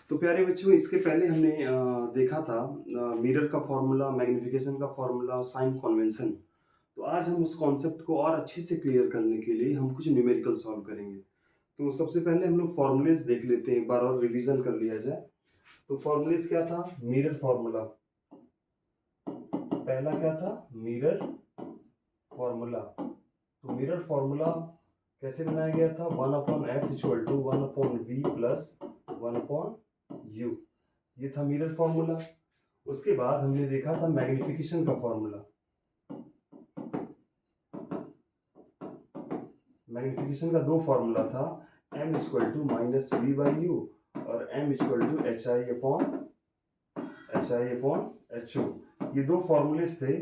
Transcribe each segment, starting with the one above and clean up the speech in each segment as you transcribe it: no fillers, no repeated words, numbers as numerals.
तो प्यारे बच्चों, इसके पहले हमने देखा था मिरर का फॉर्मूला, मैग्नीफिकेशन का फॉर्मूला, साइन कन्वेंशन। तो आज हम उस कॉन्सेप्ट को और अच्छे से क्लियर करने के लिए हम कुछ न्यूमेरिकल सॉल्व करेंगे। तो सबसे पहले हम लोग फॉर्मूलेज देख लेते हैं, एक बार और रिवीजन कर लिया जाए। तो फॉर्मूलेज क्या था? Mirror formula. पहला क्या था? Mirror formula. तो मिरर फॉर्मूला कैसे बनाया गया था? 1/f equal to 1/v plus 1/u। ये था मिरर फॉर्मूला। उसके बाद हमने देखा था मैग्निफिकेशन का फॉर्मूला। मैग्निफिकेशन का दो फॉर्मूला था, m equal to minus v by u और m equal to hi upon HU। ये दो फॉर्मूलेस थे।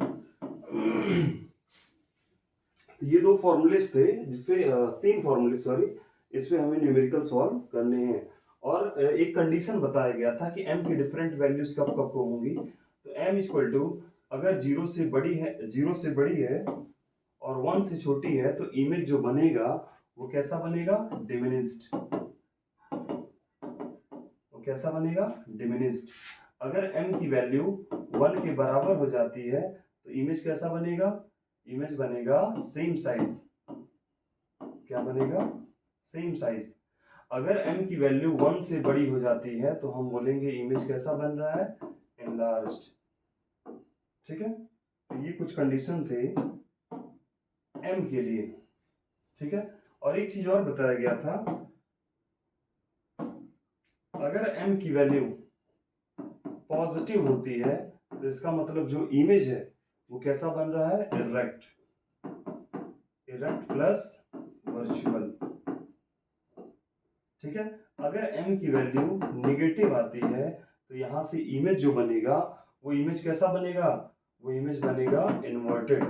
तो ये दो फॉर्मूलेस थे जिसपे तीन फॉर्मूले सॉरी, इसपे हमें न्यूमेरिकल सॉल्व करने हैं। और एक कंडीशन बताया गया था कि m की डिफरेंट वैल्यूज कब कब को होंगी। तो m इक्वल टू अगर जीरो से बड़ी है और 1 से छोटी है तो इमेज जो बनेगा वो कैसा बनेगा? डिमिनिस्ड। वो कैसा बनेगा? डिमिनिस्ड। अगर m की वैल्यू 1 के बराबर हो जाती है तो इमेज कैसा बनेगा? इमेज बनेगा सेम साइज। क्या बनेगा? Same size. अगर m की वैल्यू 1 से बड़ी हो जाती है तो हम बोलेंगे इमेज कैसा बन रहा है? एनलार्ज्ड। ठीक है, तो ये कुछ कंडीशन थे m के लिए। ठीक है, और एक चीज और बताया गया था, अगर m की वैल्यू पॉजिटिव होती है तो इसका मतलब जो इमेज है वो कैसा बन रहा है? इरेक्ट। Erect plus virtual. ठीक है, अगर m की वैल्यू निगेटिव आती है तो यहां से इमेज जो बनेगा वो इमेज कैसा बनेगा? वो इमेज बनेगा इन्वर्टेड।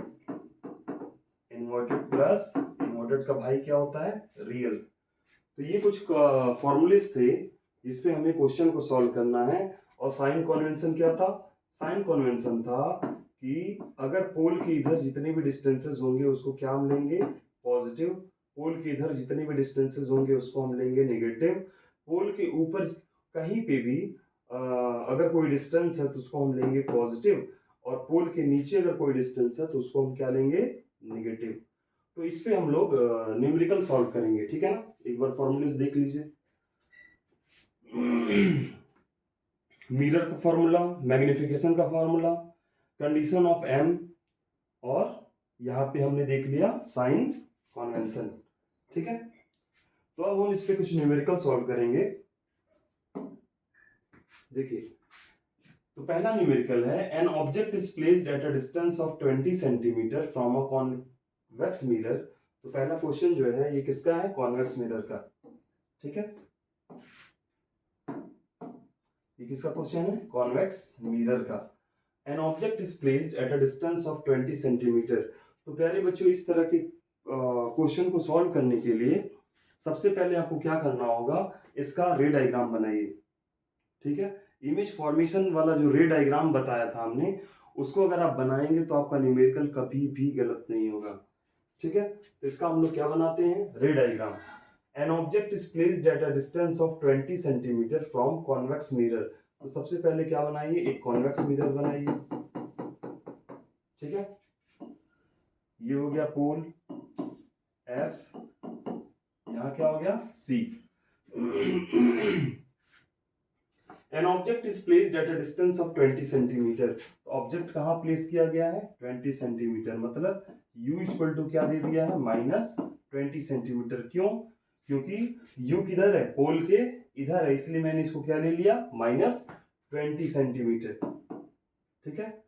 इन्वर्टेड प्लस इन्वर्टेड का भाई क्या होता है? रियल। तो ये कुछ फॉर्मूलेस थे जिसपे हमें क्वेश्चन को सॉल्व करना है। और साइन कन्वेंशन क्या था? साइन कन्वेंशन था कि अगर पोल के इधर जितने भी डिस्टेंसेस होंगे उसको क्या हम लेंगे? पॉजिटिव। पोल के इधर जितने भी डिस्टेंसेस होंगे उसको हम लेंगे नेगेटिव। पोल के ऊपर कहीं पे भी अगर कोई डिस्टेंस है तो उसको हम लेंगे पॉजिटिव, और पोल के नीचे अगर कोई डिस्टेंस है तो उसको हम क्या लेंगे? नेगेटिव। तो इस पे हम लोग न्यूमेरिकल सॉल्व करेंगे। ठीक है ना, एक बार फॉर्मूलेस देख लीजिए। मिरर का फॉर्मूला, मैग्निफिकेशन का फॉर्मूला, कंडीशन ऑफ m, और यहाँ पे हमने देख लिया साइन कन्वेंशन। ठीक है, तो अब हम इस पे कुछ न्यूमेरिकल सॉल्व करेंगे। देखिए, तो पहला न्यूमेरिकल है, an object is placed at a distance of 20 centimetre from a convex mirror. तो पहला क्वेश्चन जो है ये किसका है? कॉन्वेक्स मिरर का। ठीक है, ये किसका क्वेश्चन है? कॉन्वेक्स मिरर का। N object is placed at a distance of 20 centimetre. तो प्यारे बच्चों, इस तरह के क्वेश्चन को सॉल्व करने के लिए सबसे पहले आपको क्या करना होगा? इसका रे डायग्राम बनाइए। ठीक है, इमेज फॉर्मेशन वाला जो रे डायग्राम बताया था हमने, उसको अगर आप बनाएंगे तो आपका न्यूमेरिकल कभी भी गलत नहीं होगा। ठीक है, तो इसका हम लोग क्या बनाते हैं? रे diagram. N object is placed at a distance of 20 centimetre from convex mirror. तो सबसे पहले क्या बनाइए? एक कॉन्वेक्स मिरर बनाइए। ठीक है, ये हो गया पोल F, यहाँ क्या हो गया? C। N object is placed at a distance of 20 centimetre. Object कहाँ प्लेस किया गया है? 20 सेंटीमीटर। मतलब u इक्वल टू क्या दे दिया है? Minus 20 centimetre. क्यों? क्योंकि u किधर है? पोल के इधर है, इसलिए मैंने इसको क्या ले लिया? Minus 20 centimetre. ठीक है,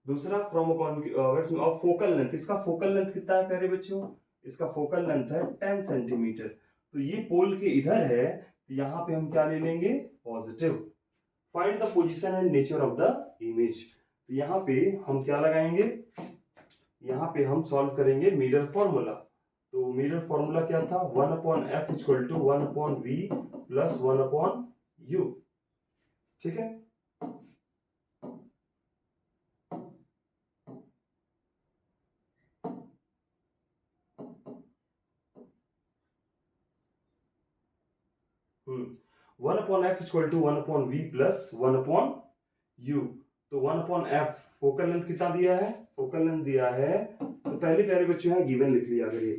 दूसरा फ्रॉम ऑफ फोकल लेंथ। इसका फोकल लेंथ कितना है प्यारे बच्चों? इसका फोकल लेंथ है 10 सेंटीमीटर। तो ये पोल के इधर है, तो यहां पे हम क्या ले लेंगे? Positive. Find the position and nature of the image. तो यहाँ पे हम क्या लगाएंगे? यहाँ पे हम सॉल्व करेंगे मिरर फॉर्मूला। तो मिरर फॉर्मूला क्या था? 1/f equal to 1/v plus 1/u। ठीक है, 1/f equal to 1/v plus 1/u। तो 1/f फोकल लेंथ कितना दिया है, फोकल लेंथ दिया है, तो पहले प्यारे बच्चों यहाँ गिवन लिख लिया करिए।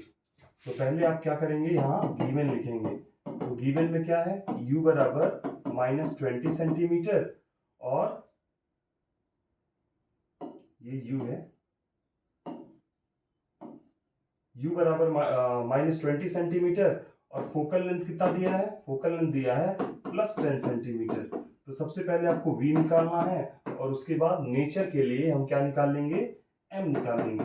तो पहले आप क्या करेंगे, यहाँ गिवन लिखेंगे। तो गिवन में क्या है, u बराबर -20 सेंटीमीटर और ये u है, u बराबर -20 सेंटीमीटर और फोकल लेंथ कितना दिया है, फोकल लेंथ दिया है +10 सेंटीमीटर। तो सबसे पहले आपको v निकालना है और उसके बाद नेचर के लिए हम क्या निकाल लेंगे, m निकाल लेंगे,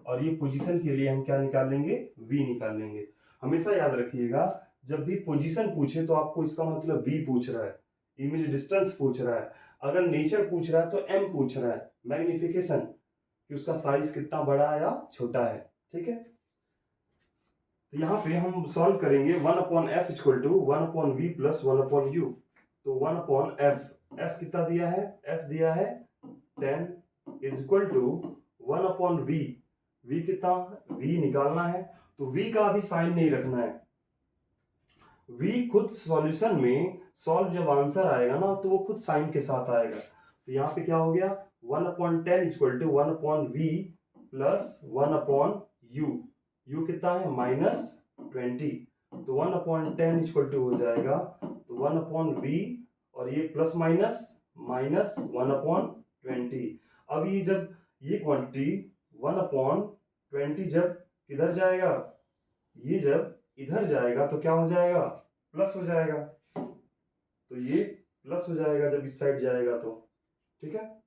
और ये पोजीशन के लिए हम क्या निकाल लेंगे, v निकाल लेंगे। हमेशा याद रखिएगा, जब भी पोजीशन पूछे तो आपको इसका मतलब v पूछ रहा है, इमेज डिस्टेंस पूछ रहा है। अगर नेचर पूछ रहा है तो m पूछ रहा है, मैग्निफिकेशन, कि उसका साइज कितना बड़ा है या छोटा है। ठीक है, तो यहाँ पे हम सॉल्व करेंगे 1/f equal to 1/v plus 1/u। तो 1/f, f कितना दिया है, f दिया है 10 is equal to 1/v, v कितना, v निकालना है। तो v का अभी साइन नहीं रखना है, v खुद सॉल्यूशन में सॉल्व जब आंसर आएगा ना तो वो खुद साइन के साथ आएगा। तो यहाँ पे क्या हो गया, 1/10 equal to 1/v plus 1/u, u कितना है -20। तो 1/10 इक्वल टू हो जाएगा तो 1/v और ये प्लस माइनस -1/20। अब ये जब ये क्वांटिटी 1/20 जब इधर जाएगा, ये जब इधर जाएगा तो क्या हो जाएगा, प्लस हो जाएगा। तो ये प्लस हो जाएगा जब इस साइड जाएगा तो, ठीक है।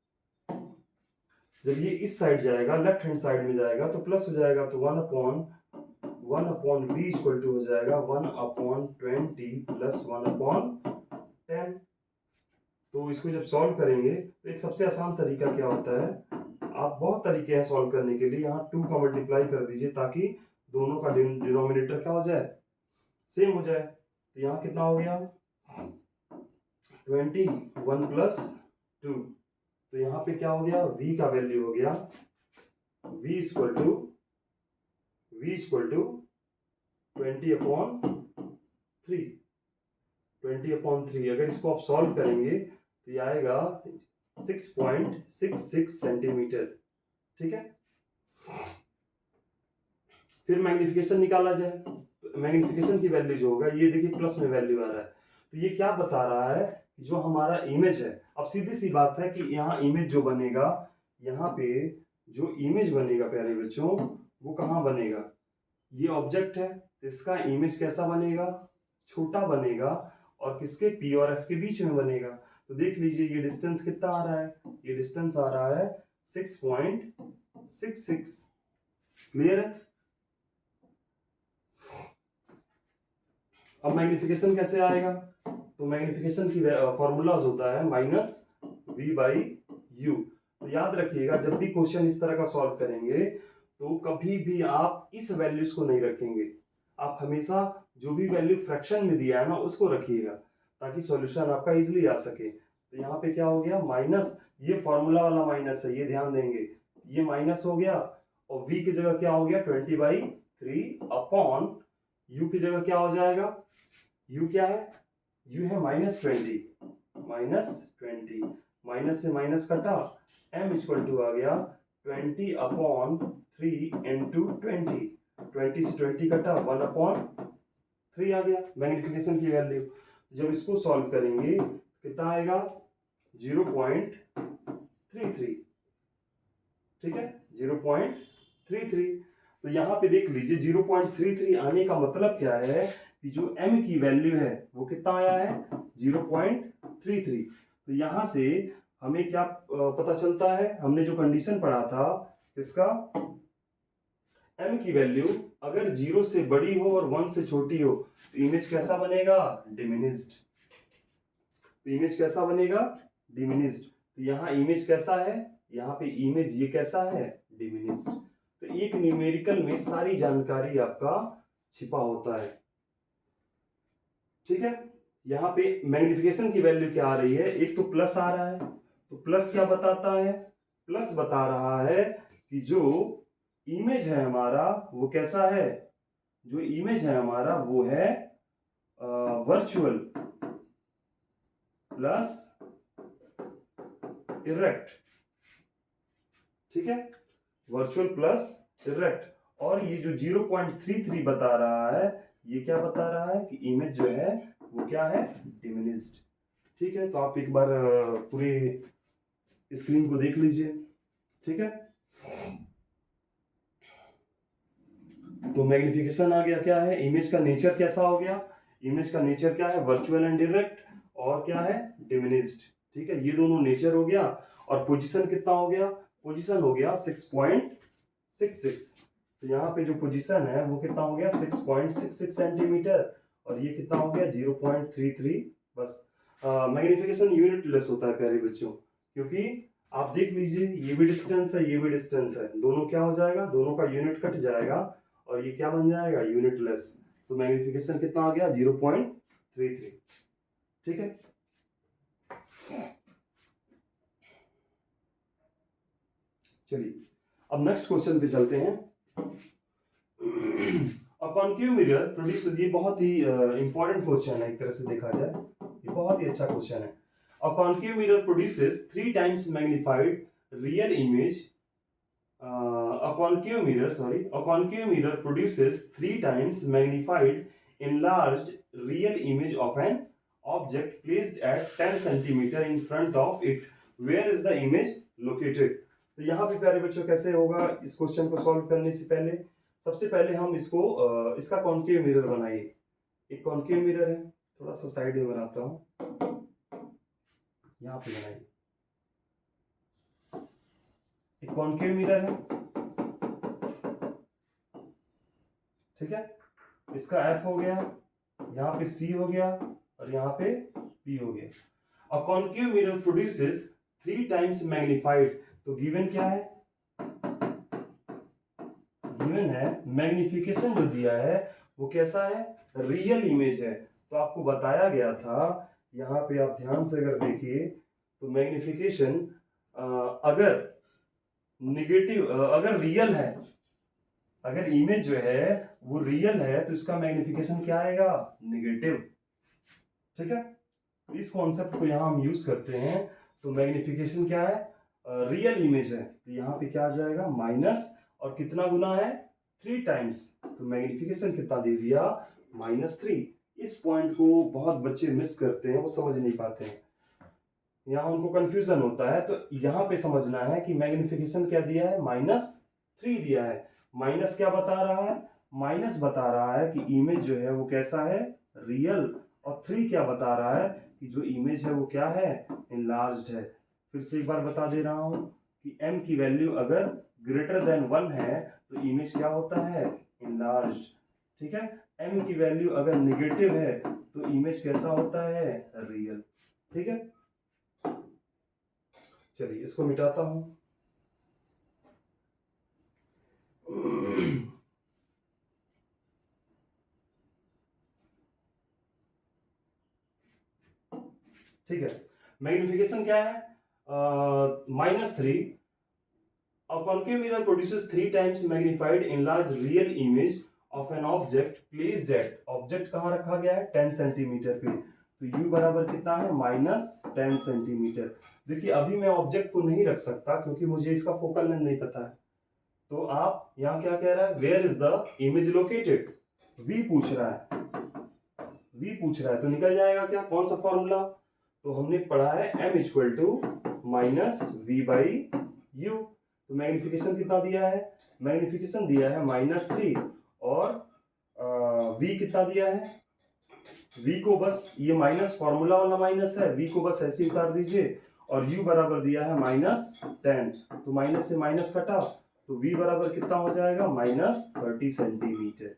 जब ये इस साइड जाएगा, लेफ्ट हैंड साइड में जाएगा तो प्लस हो जाएगा। तो 1/v इक्वल टू हो जाएगा 1/20 प्लस 1/10। तो इसको जब सॉल्व करेंगे तो एक सबसे आसान तरीका क्या होता है, आप बहुत तरीके हैं सॉल्व करने के लिए, यहाँ 2 का मल्टीप्लाई कर दीजिए ताकि दोनों का डिनोमिनेटर क्या हो जाए, सेम हो जाए। तो यहाँ कितना हो गया 20, 1 प्लस 2। तो यहाँ पे क्या हो गया, v का वैल्यू हो गया v इक्वल टू 20/3। अगर इसको आप सॉल्व करेंगे तो ये आएगा 6.66 सेंटीमीटर। ठीक है, फिर मैग्निफिकेशन निकाला जाए। तो मैग्निफिकेशन की वैल्यू जो होगा, ये देखिए प्लस में वैल्यू आ रहा है, तो ये क्या बता रहा है, जो हमारा इमेज है। अब सीधी सी बात है कि यहाँ इमेज जो बनेगा, यहाँ पे जो इमेज बनेगा प्यारे बच्चों, वो कहाँ बनेगा, ये ऑब्जेक्ट है तो इसका इमेज कैसा बनेगा, छोटा बनेगा, और किसके, p और f के बीच में बनेगा। तो देख लीजिए ये डिस्टेंस कितना आ रहा है, ये डिस्टेंस आ रहा है 6.66। क्लियर है। अब मैग्निफिकेशन कैसे आएगा, तो मैग्निफिकेशन की फॉर्मूलाज होता है -v/u। तो याद रखिएगा, जब भी क्वेश्चन इस तरह का सॉल्व करेंगे तो कभी भी आप इस वैल्यूज को नहीं रखेंगे, आप हमेशा जो भी वैल्यू फ्रैक्शन में दिया है ना उसको रखिएगा, ताकि सॉल्यूशन आपका इजीली आ सके। तो यहाँ पे क्या हो गया, माइनस, ये फॉर्मूला वाला माइनस है, ये ध्यान देंगे, ये माइनस हो गया, और v की जगह क्या हो गया 20/3 अपॉन u की जगह क्या हो जाएगा, u क्या है, u है -20, माइनस से माइनस कटा, m इक्वल टू आ गया 20/3 इंटू 20 से 20 कटा 1/3 आ गया मैग्निफिकेशन की वैल्यू। जब इसको सॉल्व करेंगे कितना आएगा 0.33। ठीक है, 0.33। तो यहाँ पे देख लीजिए 0.33 आने का मतलब क्या है कि जो m की वैल्यू है वो कितना आया है 0.33। तो यहाँ से हमें क्या पता चलता है, हमने जो कंडीशन पढ़ा था इसका, m की वैल्यू अगर 0 से बड़ी हो और 1 से छोटी हो तो इमेज कैसा बनेगा, डिमिनिश्ड। तो इमेज कैसा बनेगा, डिमिनिश्ड। तो यहाँ इमेज कैसा है, यहाँ पे इमेज ये कैसा है, डिमिनिश्ड। तो एक न्यूमेरिकल में सारी जानकारी आपका छिपा होता है। ठीक है, यहाँ पे मैग्निफिकेशन की वैल्यू क्या आ रही है, एक तो प्लस आ रहा है, तो प्लस क्या बताता है, प्लस बता रहा है कि जो इमेज है हमारा वो कैसा है, जो इमेज है हमारा वो है वर्चुअल। प्लस इरेक्ट, ठीक है, वर्चुअल प्लस इरेक्ट। और ये जो 0.33 बता रहा है, ये क्या बता रहा है कि इमेज जो है वो क्या है, डिमिनिश्ड। ठीक है, तो आप एक बार पूरे स्क्रीन को देख लीजिए, ठीक है। तो मैग्निफिकेशन आ गया, क्या है, इमेज का नेचर कैसा हो गया, इमेज का नेचर क्या है, वर्चुअल एंड डायरेक्ट, और क्या है, डिमिनिश्ड। ठीक है, ये दोनों नेचर हो गया। और पोजीशन कितना हो गया, पोजीशन हो गया 6.66। तो यहाँ पे जो पोजीशन है वो कितना हो गया, 6.66 सेंटीमीटर, और ये कितना हो गया 0.33। बस मैग्निफिकेशन यूनिटलेस होता है प्यारे बच्चों, क्योंकि आप देख लीजिए ये भी डिस्टेंस है, ये भी डिस्टेंस है, दोनों क्या हो जाएगा, दोनों का यूनिट कट जाएगा और ये क्या बन जाएगा, यूनिटलेस। तो मैग्निफिकेशन कितना आ गया, 0.33। ठीक है, चलिए अब नेक्स्ट क्वेश्चन पे चलते हैं। कॉन्केव मिरर प्रोड्यूसेस, ये बहुत ही इंपॉर्टेंट क्वेश्चन है, एक तरह से देखा जाए ये बहुत ही अच्छा क्वेश्चन है। A concave mirror produces 3 times magnified real image. A concave mirror produces 3 times magnified enlarged real image of an object placed at 10 centimeter in front of it. Where is the image located? तो यहाँ पे प्यारे बच्चों कैसे होगा, इस question को solve करने से पहले सबसे पहले हम इसको इसका कॉन्केव मिरर बनाइए। एक कॉन्केव मिरर है, थोड़ा सा साइड में बनाता हूँ, यहाँ पे बनाइए। एक कॉन्केव मिरर है, ठीक है, इसका F हो गया, यहाँ पे C हो गया और यहाँ पे P हो गया। A concave mirror produces 3 times magnified, तो गिवन क्या है, गिवन है मैग्निफिकेशन जो दिया है वो कैसा है, रियल इमेज है। तो आपको बताया गया था, यहाँ पे आप ध्यान से अगर देखिए तो मैग्निफिकेशन अगर निगेटिव, अगर रियल है, अगर इमेज जो है वो रियल है तो इसका मैग्निफिकेशन क्या आएगा, नेगेटिव। ठीक है, तो इस कॉन्सेप्ट को यहाँ हम यूज करते हैं। तो मैग्निफिकेशन क्या है, रियल इमेज है, तो यहाँ पे क्या आ जाएगा, माइनस, और कितना गुना है, 3 टाइम्स। तो मैग्निफिकेशन कितना दे दिया, -3। इस पॉइंट को बहुत बच्चे मिस करते हैं, वो समझ नहीं पाते हैं, यहाँ उनको कंफ्यूजन होता है। तो यहाँ पे समझना है कि मैग्निफिकेशन क्या दिया है, -3 दिया है। माइनस क्या बता रहा है, माइनस बता रहा है कि इमेज जो है वो कैसा है, रियल, और 3 क्या बता रहा है कि जो इमेज है वो क्या है, इनलार्ज्ड है। फिर से एक बार बता दे रहा हूँ कि m की वैल्यू अगर ग्रेटर देन 1 है तो इमेज क्या होता है, इनलार्ज्ड। ठीक है, m की वैल्यू अगर निगेटिव है तो इमेज कैसा होता है, रियल। ठीक है, चलिए इसको मिटाता हूं। ठीक है, मैग्निफिकेशन क्या है, -3। A concave mirror produces 3 times magnified enlarged real image of an object placed at, object कहाँ रखा गया है, 10 सेंटीमीटर पे। तो u बराबर कितना है, -10 सेंटीमीटर। देखिए अभी मैं ऑब्जेक्ट को नहीं रख सकता क्योंकि मुझे इसका फोकल लेंथ नहीं पता है। तो आप यहाँ क्या कह रहा है, where is the image located, v पूछ रहा है, v पूछ रहा है, तो निकल जाएगा क्या, कौन सा फॉर्मूला, तो हमने पढ़ा है m = -v/u। तो मैग्निफिकेशन कितना दिया है, मैग्निफिकेशन दिया है -3, और v कितना दिया है, v को बस ये माइनस, फॉर्मूला वाला माइनस है, v को बस ऐसे उतार दीजिए, और u बराबर दिया है -10। तो माइनस से माइनस कटा तो v बराबर कितना हो जाएगा, -30 सेंटीमीटर।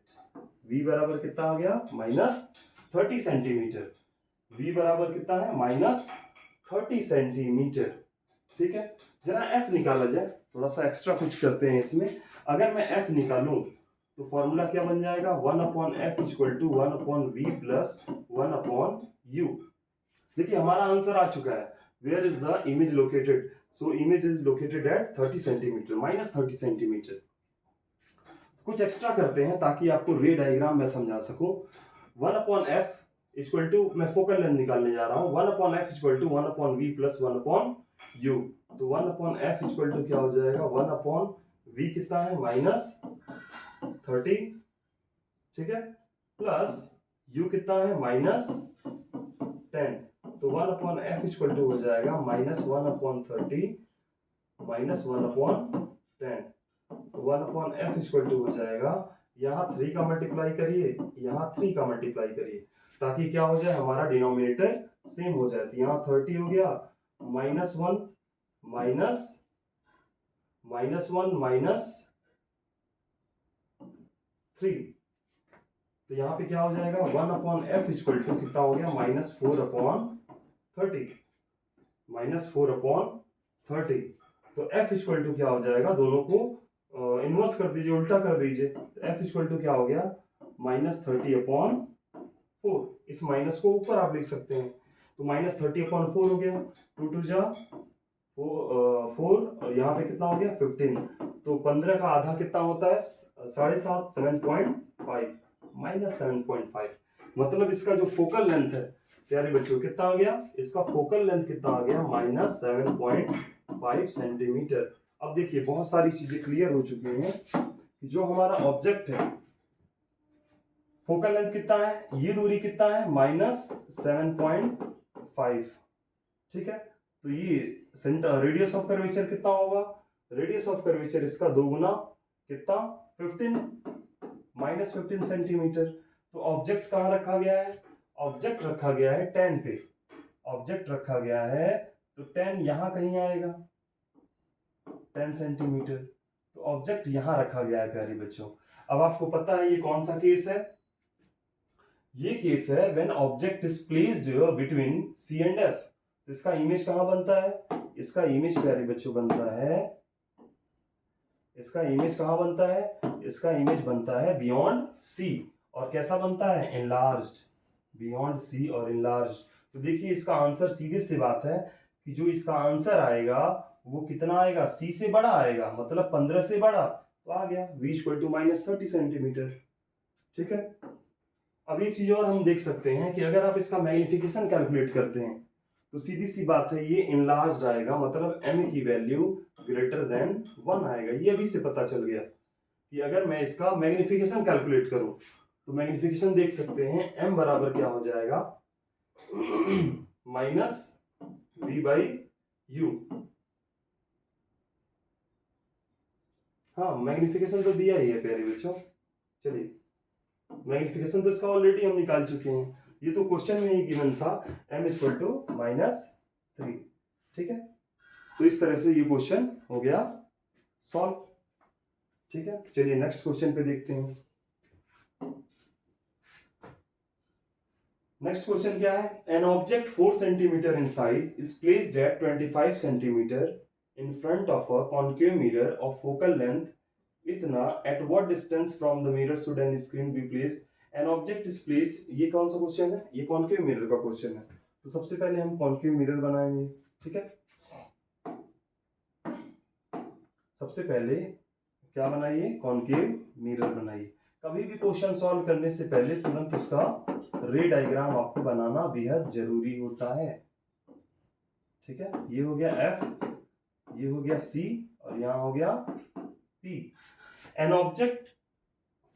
v बराबर कितना आ गया, -30 सेंटीमीटर। v बराबर कितना है, -30 सेंटीमीटर। ठीक है, जरा f निकाला जाए, थोड़ा सा एक्स्ट्रा कुछ करते हैं इसमें। अगर मैं f निकालूं तो फॉर्मूला क्या बन जाएगा, 1/f = 1/v + 1/u। देखिए हमारा आंसर आ चुका है, where is the image located, so image is located at 30 centimetre, -30 centimetre. कुछ एक्स्ट्रा करते हैं ताकि आपको रे डायग्राम में समझा सकूं। 1/f इक्वल टू, मैं फोकल लेंथ निकालने जा रहा हूँ, 1/f equal to 1/v plus 1/u। तो 1/f इक्वल टू क्या हो जाएगा, 1/v कितना है -30, ठीक है, प्लस u कितना है -10। तो 1/f इक्वल टू हो जाएगा -1/30 -1/10। तो 1/f इक्वल टू हो जाएगा, यहाँ 3 का मल्टीप्लाई करिए, यहाँ 3 का मल्टीप्लाई करिए, ताकि क्या हो जाए, हमारा डिनोमिनेटर सेम हो जाए। तो यहाँ 30 हो गया, -1 -3। तो यहाँ पे क्या हो जाएगा, 1/f इक्वल टू कितना हो गया, -4/30 -4/30। तो f इक्वल टू क्या हो जाएगा, दोनों को इनवर्स कर दीजिए, उल्टा कर दीजिए। तो f इक्वल टू क्या हो गया, -30/4। इस माइनस को ऊपर आप लिख सकते हैं, तो -30/4 हो गया, 2 2 जा 4 और यहाँ पे कितना हो गया 15। तो 15 का आधा कितना होता है, 7.5, 7.5 -7.5। मतलब इसका जो फोकल लेंथ है प्यारे बच्चों कितना आ गया, इसका फोकल लेंथ कितना आ गया, -7.5 सेंटीमीटर। अब देखिए बहुत सारी चीजें क्लियर हो चुकी हैं कि जो हमारा ऑब्जेक्ट है, फोकल लेंथ कितना है, ये दूरी कितना है, -7.5, ठीक है। तो ये सेंटर रेडियस ऑफ कर्वेचर कितना होगा, रेडियस ऑफ कर्वेचर इसका 2 गुना कितना 15 -15 सेंटीमीटर। तो ऑब्जेक्ट कहाँ रखा गया है, ऑब्जेक्ट रखा गया है 10 पे, ऑब्जेक्ट रखा गया है, तो 10 यहां कहीं आएगा 10 सेंटीमीटर। तो ऑब्जेक्ट यहां रखा गया है प्यारे बच्चों। अब आपको पता है ये कौन सा केस है, ये केस है when object is placed between C and F। इसका इमेज कहां बनता है, इसका इमेज प्यारे बच्चों बनता है, इसका इमेज कहां बनता है, इसका इमेज बनता है बियॉन्ड C। और कैसा बनता है, एनलार्ज्ड, बियॉन्ड C और एनलार्ज्ड। तो देखिए इसका आंसर, सीधी सी बात है कि जो इसका आंसर आएगा वो कितना आएगा, C से बड़ा आएगा, मतलब 15 से बड़ा। तो आ गया v इक्वल टू -30 सेंटीमीटर, ठीक है। अब एक चीज और हम देख सकते हैं कि अगर आप इसका मैग्निफिकेशन कैलकुलेट करते हैं तो सीधी सी बात है ये इनलार्ज्ड आएगा, मतलब m की वैल्यू ग्रेटर देन 1 आएगा। ये अभी से पता चल गया कि अगर मैं इसका मैग्निफिकेशन कैलकुलेट करूं तो मैग्निफिकेशन देख सकते हैं, m बराबर क्या हो जाएगा -v/u। हाँ मैग्निफिकेशन तो दिया ही है प्यारे बच्चों, चलिए मैग्निफिकेशन तो इसका ऑलरेडी हम निकाल चुके हैं, ये तो क्वेश्चन में ही गिवन था m इक्वल टू -3, ठीक है। तो इस तरह से ये क्वेश्चन हो गया सॉल्व, ठीक है। चलिए नेक्स्ट क्वेश्चन पे देखते हैं। नेक्स्ट क्वेश्चन क्या है, an object 4 centimetre in size is placed at 25 centimetre in front of a concave mirror of focal length इतना, at what distance from the mirror should an screen be placed. An object is placed, ये कौन सा question है, ये concave mirror का question है। तो सबसे पहले हम कॉन्केव मिरर बनाएंगे, ठीक है। सबसे पहले क्या बनाइए, कॉन्केव मिरर बनाइए। कभी भी क्वेश्चन सॉल्व करने से पहले तुरंत उसका रे डायग्राम आपको बनाना बेहद जरूरी होता है, ठीक है। ये हो गया F, ये हो गया C और यहाँ हो गया P। An object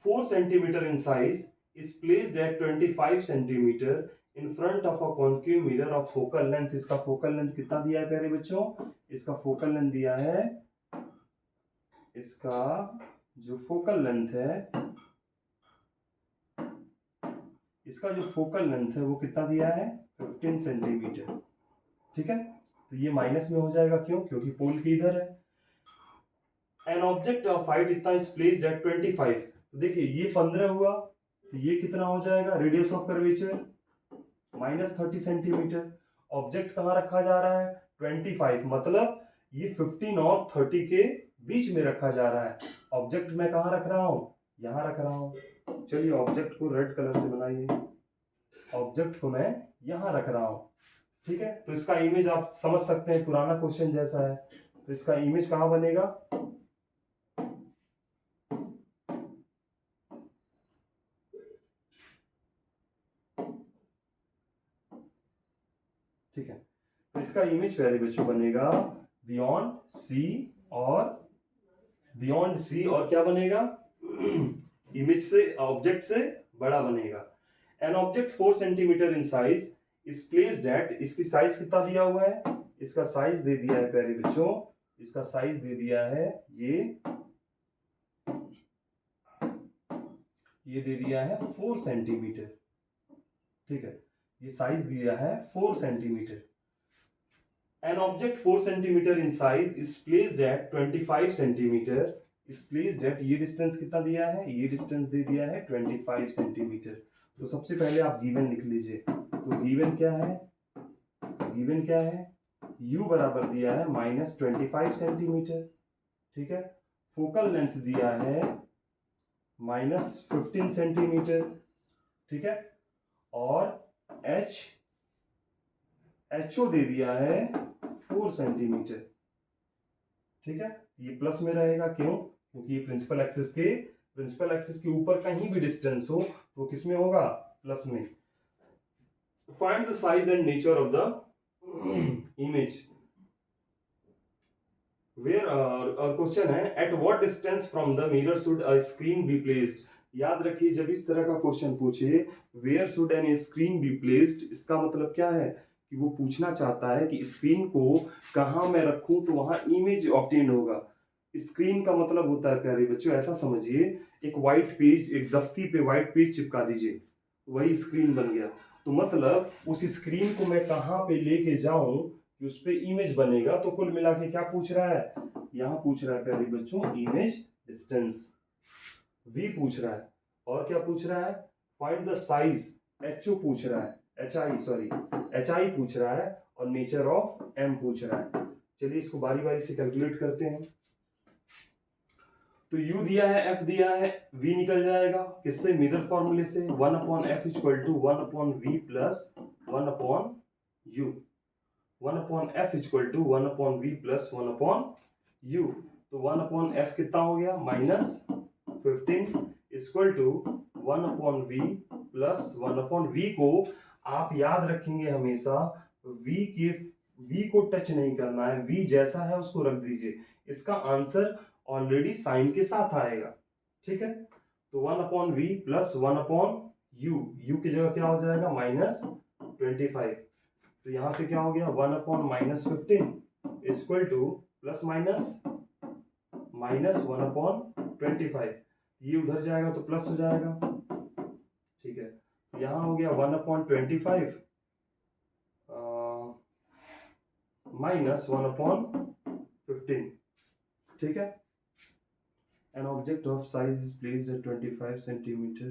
4 centimeter in size is placed at 25 centimeter in front of a concave mirror of focal length। इसका फोकल लेंथ कितना दिया है प्यारे बच्चों, इसका फोकल लेंथ दिया है, इसका जो फोकल लेंथ है, इसका जो फोकल लेंथ है वो कितना दिया है 15 सेंटीमीटर, ठीक है। तो ये माइनस में हो जाएगा, क्यों, क्योंकि पोल की इधर है। एन ऑब्जेक्ट ऑफ हाइट इतना इज प्लेस्ड एट 25। तो देखिए ये 15 हुआ, तो ये कितना हो जाएगा, radius of curvature -30 centimetre. Object कहाँ रखा जा रहा है 25, मतलब ये 15 और 30 के बीच में रखा जा रहा है। ऑब्जेक्ट मैं कहाँ रख रहा हूँ, यहाँ रख रहा हूँ। चलिए ऑब्जेक्ट को रेड कलर से बनाइए, ऑब्जेक्ट को मैं यहाँ रख रहा हूँ, ठीक है। तो इसका इमेज आप समझ सकते हैं, पुराना क्वेश्चन जैसा है। तो इसका इमेज कहाँ बनेगा, ठीक है। तो इसका इमेज प्यारे बच्चों बनेगा बियॉन्ड सी और क्या बनेगा इमेज से ऑब्जेक्ट से बड़ा बनेगा। N object 4 centimetre in size is placed eight, इसकी साइज कितना दिया हुआ है, इसका साइज दे दिया है प्यारे बच्चों, इसका साइज दे दिया है ये दे दिया है 4 सेंटीमीटर। ठीक है, ये साइज दिया है 4 centimetre. N object 4 centimetre in size is placed at 25 centimetre is placed eight, ये डिस्टेंस कितना दिया है, ये डिस्टेंस दे दिया है 25 सेंटीमीटर। तो सबसे पहले आप गिवन लिख लीजिए। तो गिवन क्या है, गिवन क्या है, u बराबर दिया है -25 सेंटीमीटर। ठीक है, फोकल लेंथ दिया है -15 सेंटीमीटर। ठीक है, और HO दे दिया है 4 सेंटीमीटर। ठीक है, ये प्लस में रहेगा, क्यों, क्योंकि ये प्रिंसिपल एक्सिस के ऊपर कहीं भी डिस्टेंस हो तो किस में होगा, प्लस में। Find the size and nature of the image where, और क्वेश्चन है at what distance from the mirror should a screen be placed. याद रखिए, जब इस तरह का क्वेश्चन पूछे where should an screen be placed, इसका मतलब क्या है कि वो पूछना चाहता है कि स्क्रीन को कहाँ मैं रखूं तो वहां इमेज ऑब्टेन होगा। स्क्रीन का मतलब होता है प्यारे बच्चों, ऐसा समझिए एक व्हाइट पेज, एक दफ्ती पे व्हाइट पेज चिपका दीजिए, वही स्क्रीन बन गया। तो मतलब उस स्क्रीन को मैं कहाँ पे लेके जाऊं कि उस पे इमेज बनेगा। तो कुल मिला के क्या पूछ रहा है, यहाँ पूछ रहा है प्यारे बच्चों इमेज डिस्टेंस v पूछ रहा है, और क्या पूछ रहा है, फाइंड द साइज HO पूछ रहा है, HI पूछ रहा है, और नेचर ऑफ m पूछ रहा है। चलिए इसको बारी बारी से कैलकुलेट करते हैं। तो u दिया है, f दिया है, v निकल जाएगा किससे, मिरर फॉर्मूले से, 1/f = 1/v plus 1/u, 1/f = 1/v plus 1/u। तो 1/f कितना हो गया, -15 = 1/v प्लस 1/v को आप याद रखेंगे हमेशा, v को टच नहीं करना है, v जैसा है उसको रख दीजिए। इसका आंसर ऑलरेडी साइन के साथ आएगा। ठीक है, तो 1/v प्लस 1/u, u की जगह क्या हो जाएगा, -25। तो यहाँ पे क्या हो गया, 1/-15 = प्लस माइनस -1/25, ये उधर जाएगा तो प्लस हो जाएगा। ठीक है, यहाँ हो गया 1/25 -1/15। ठीक है, an object of size is placed at 25 centimeter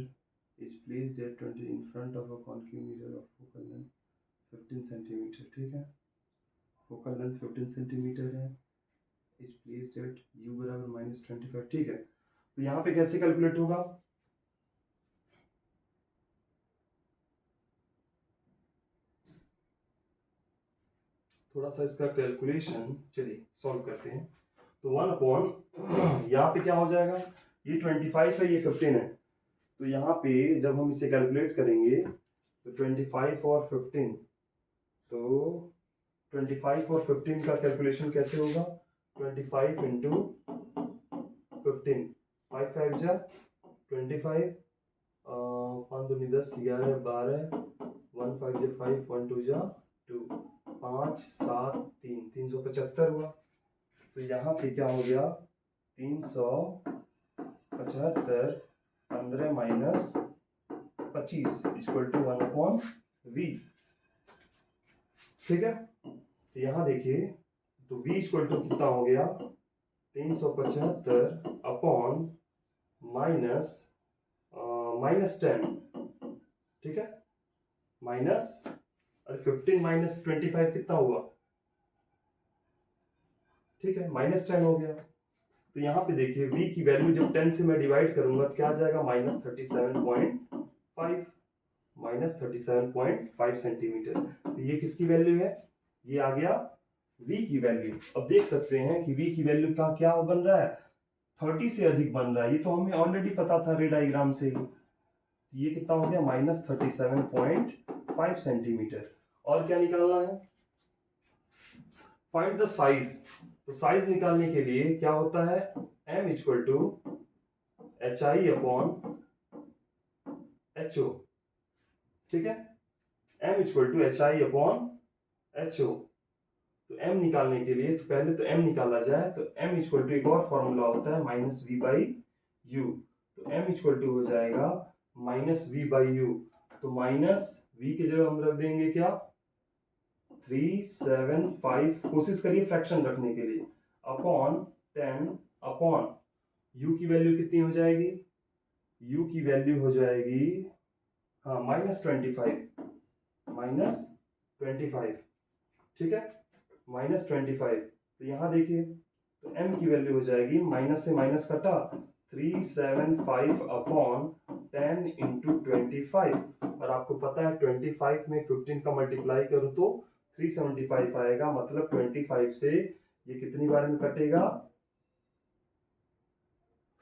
is placed at 20 in front of a concave mirror of focal length 15 centimeter। ठीक है, फोकल लेंथ 15 सेंटीमीटर है, is placed at u बराबर -25। ठीक है, तो यहाँ पे कैसे कैलकुलेट होगा, थोड़ा सा इसका कैलकुलेशन चलिए सॉल्व करते हैं। तो 1/, यहाँ पे क्या हो जाएगा, ये 25 है, ये 15 है। तो यहाँ पे जब हम इसे कैलकुलेट करेंगे तो 25 और 15, तो 25 और 15 का कैलकुलेशन कैसे होगा, 25 × 15, 5 5 जा 25, 5 दूनी 10, 11 12, 1 5 जा 5, 1 2 जा 2, 5 7 3, 375 हुआ। तो यहाँ पे क्या हो गया, 375 15 माइनस 25 = 1/v। ठीक है, तो यहाँ देखिए, तो v = कितना हो गया, 375 अपॉन -10। ठीक है, -15 - 25 कितना हुआ, ठीक है, -10 हो गया। तो यहाँ पे देखिए v की वैल्यू जब 10 से मैं डिवाइड करूंगा तो क्या आ जाएगा, -37.5 सेंटीमीटर। तो ये किसकी वैल्यू है, ये आ गया v की वैल्यू। अब देख सकते हैं कि v की वैल्यू का क्या बन रहा है, 30 से अधिक बन रहा है। ये तो हमें ऑलरेडी पता था रे डायग्राम से ही। ये कितना हो गया, -37.5 सेंटीमीटर। और क्या निकालना है, फाइंड द साइज। तो साइज निकालने के लिए क्या होता है, m equal to H I upon H O, ठीक है, m equal to H I upon H O. तो m निकालने के लिए तो पहले तो m निकाला जाए, तो m इक्वल टू एक और फॉर्मूला होता है माइनस वी बाई यू। तो m इक्वल टू हो जाएगा माइनस वी बाई यू। तो माइनस v की जगह हम रख देंगे क्या, 375, कोशिश करिए फ्रैक्शन रखने के लिए, अपॉन 10 अपॉन u की वैल्यू कितनी हो जाएगी, u की वैल्यू हो जाएगी हाँ -25, ठीक है, -25। तो यहाँ देखिए, तो m की वैल्यू हो जाएगी, माइनस से माइनस कटा 375 अपॉन 10 इंटू 25, और आपको पता है 25 में 15 का मल्टीप्लाई करो तो 375 आएगा, मतलब 25 से ये कितनी बार में कटेगा,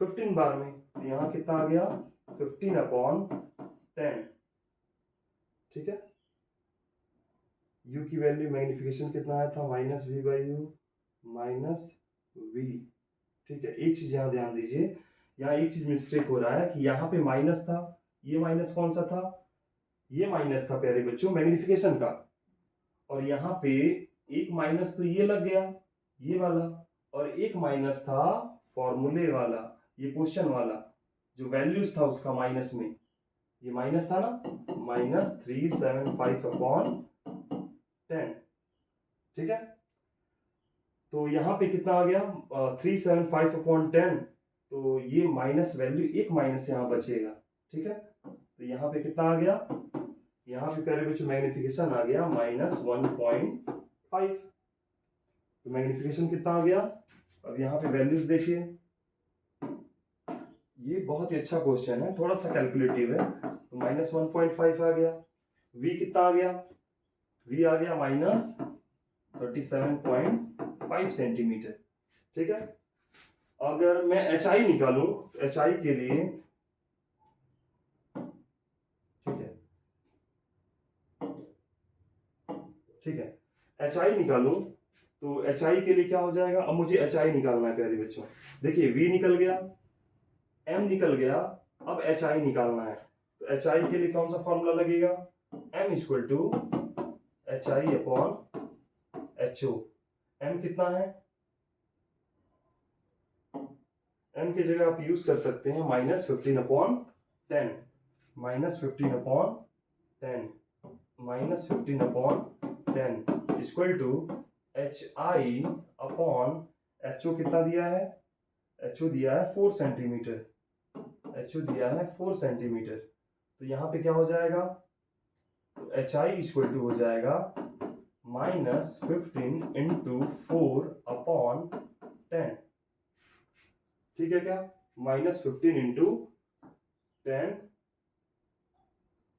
15 बार में। तो यहाँ कितना आ गया, 15 अपॉन 10, ठीक है। u की वैल्यू मैग्निफिकेशन कितना आया था, minus v by u minus v, ठीक है। एक चीज यहाँ ध्यान दीजिए, यहाँ एक चीज मिस्टेक हो रहा है कि यहाँ पे माइनस था, ये माइनस कौन सा था, ये माइनस था प्यारे बच्चों मैग्निफिकेशन का, और यहाँ पे एक माइनस तो ये लग गया ये वाला, और एक माइनस था फॉर्मूले वाला, ये क्वेश्चन वाला जो वैल्यूज था उसका माइनस में, ये माइनस था ना, माइनस 375 अपॉन 10, ठीक है। तो यहाँ पे कितना आ गया, 375 अपॉन 10, तो ये माइनस वैल्यू, एक माइनस यहाँ बचेगा, ठीक है। तो यहाँ पे कितना आ गया, यहाँ पे पहले बच्चों मैग्निफिकेशन आ गया -1.5, तो मैग्निफिकेशन कितना आ गया। अब यहाँ पे वैल्यूज देखिए, ये बहुत ही अच्छा क्वेश्चन है, थोड़ा सा कैलकुलेटिव है, तो -1.5 आ गया। v कितना आ गया, v आ गया -37.5 सेंटीमीटर, ठीक है। अगर मैं HI निकालूं तो HI के लिए, ठीक है, HI निकालूं तो HI के लिए क्या हो जाएगा, अब मुझे HI निकालना है प्यारे बच्चों। देखिए v निकल गया, m निकल गया, अब HI निकालना है। तो HI के लिए कौन सा फॉर्मूला लगेगा, m equal to HI upon HO। m कितना है, m की जगह आप यूज कर सकते हैं -15 upon 10, -15 upon 10, -15 upon 10 equal to HI upon HO कितना दिया है, HO दिया है 4 सेंटीमीटर, HO दिया है 4 सेंटीमीटर। तो यहाँ पे क्या हो जाएगा, तो HI इक्वल टू हो जाएगा -15 इंटू 4 अपॉन 10, ठीक है क्या, -15 इंटू 10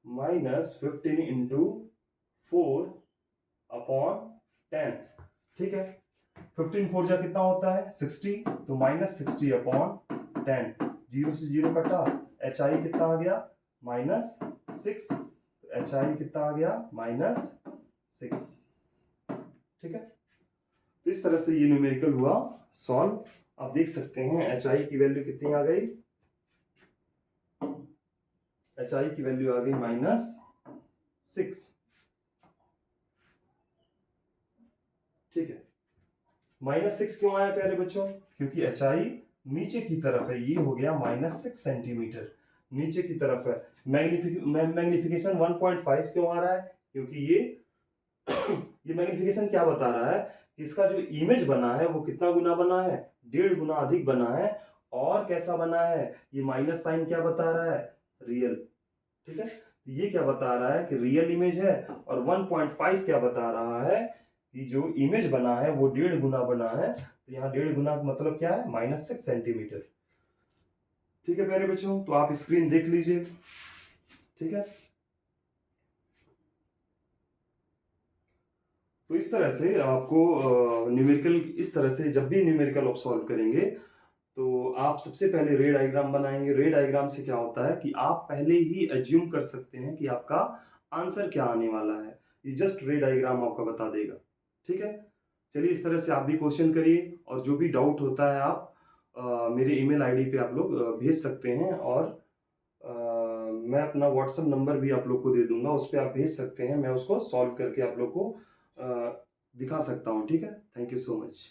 -15 इंटू 4 अपॉन 10, ठीक है। 15 4 जा कितना होता है 60, तो -60 अपॉन 10, 0 से 0 कटा, HI कितना आ गया -6, तो HI कितना आ गया -6, ठीक है। तो इस तरह से ये न्यूमेरिकल हुआ सॉल्व। आप देख सकते हैं HI की वैल्यू कितनी आ गई, HI की वैल्यू आ गई -6, ठीक है। -6 क्यों आया प्यारे बच्चों, क्योंकि HI नीचे की तरफ है, ये हो गया -6 सेंटीमीटर नीचे की तरफ है। मैग्निफिकेशन 1.5 क्यों आ रहा है, क्योंकि ये ये मैग्निफिकेशन क्या बता रहा है, इसका जो इमेज बना है वो कितना गुना बना है, 1.5 गुना अधिक बना है, और कैसा बना है, ये माइनस साइन क्या बता रहा है, रियल, ठीक है। ये क्या बता रहा है कि रियल इमेज है, और 1.5 क्या बता रहा है कि जो इमेज बना है वो 1.5 गुना बना है। तो यहाँ 1.5 गुना मतलब क्या है, -6 सेंटीमीटर, ठीक है प्यारे बच्चों। तो आप स्क्रीन देख लीजिए, ठीक है। तो इस तरह से आपको न्यूमेरिकल, इस तरह से जब भी न्यूमेरिकल आप सॉल्व करेंगे तो आप सबसे पहले रे डायग्राम बनाएंगे। रे डायग्राम से क्या होता है कि आप पहले ही एज्यूम कर सकते हैं कि आपका आंसर क्या आने वाला है। ये जस्ट रे डायग्राम आपका बता देगा। ठीक है, चलिए इस तरह से आप भी क्वेश्चन करिए, और जो भी डाउट होता है आप मेरे ईमेल आईडी पे आप लोग भेज सकते हैं, और मैं अपना व्हाट्सएप नंबर भी आप लोग को दे दूंगा, उस पर आप भेज सकते हैं, मैं उसको सॉल्व करके आप लोग को दिखा सकता हूँ। ठीक है, थैंक यू सो मच।